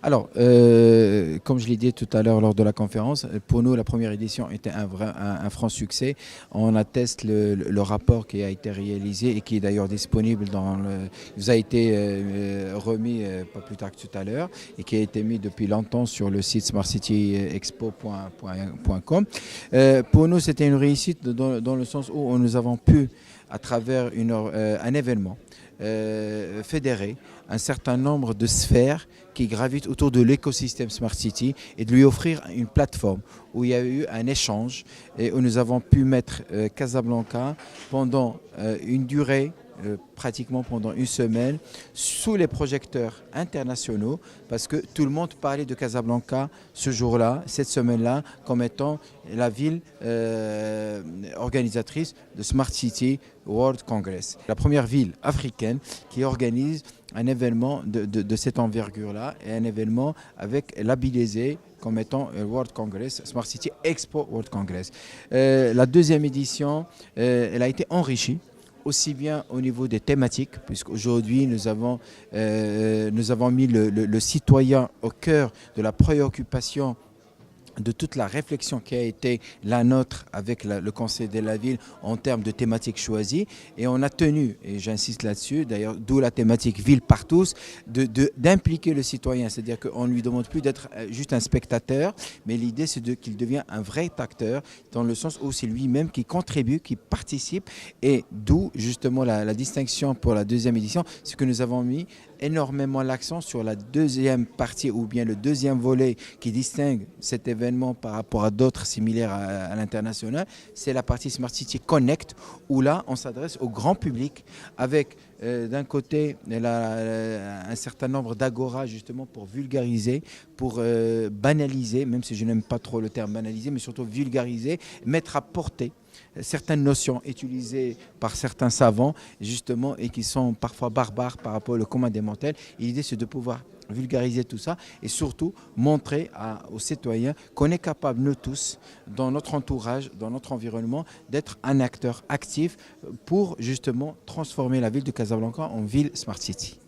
Alors, comme je l'ai dit tout à l'heure lors de la conférence, pour nous, la première édition était un franc succès. On atteste le rapport qui a été réalisé et qui est d'ailleurs disponible il vous a été remis pas plus tard que tout à l'heure et qui a été mis depuis longtemps sur le site smartcityexpo.com. Pour nous, c'était une réussite dans le sens où nous avons pu, à travers un événement, fédérer un certain nombre de sphères qui gravitent autour de l'écosystème Smart City et de lui offrir une plateforme où il y a eu un échange et où nous avons pu mettre Casablanca pendant une durée pratiquement pendant une semaine sous les projecteurs internationaux parce que tout le monde parlait de Casablanca ce jour-là, cette semaine-là, comme étant la ville organisatrice de Smart City World Congress. La première ville africaine qui organise un événement de cette envergure-là et un événement avec labellisé comme étant World Congress, Smart City Expo World Congress. La deuxième édition, elle a été enrichie aussi bien au niveau des thématiques, puisqu'aujourd'hui nous avons mis le citoyen au cœur de la préoccupation de toute la réflexion qui a été la nôtre avec le Conseil de la Ville en termes de thématiques choisies. Et on a tenu, et j'insiste là-dessus, d'ailleurs, d'où la thématique Ville par tous, d'impliquer le citoyen. C'est-à-dire qu'on ne lui demande plus d'être juste un spectateur, mais l'idée c'est qu'il devienne un vrai acteur, dans le sens où c'est lui-même qui contribue, qui participe, et d'où justement la distinction pour la deuxième édition, c'est que nous avons mis énormément l'accent sur la deuxième partie ou bien le deuxième volet qui distingue cet événement par rapport à d'autres similaires à l'international, c'est la partie Smart City Connect où là on s'adresse au grand public avec d'un côté un certain nombre d'agoras justement pour vulgariser, pour banaliser, même si je n'aime pas trop le terme banaliser, mais surtout vulgariser, mettre à portée certaines notions utilisées par certains savants justement et qui sont parfois barbares par rapport au commun des mortels. L'idée c'est de pouvoir vulgariser tout ça et surtout montrer aux citoyens qu'on est capable, nous tous, dans notre entourage, dans notre environnement, d'être un acteur actif pour justement transformer la ville de Casablanca en ville Smart City.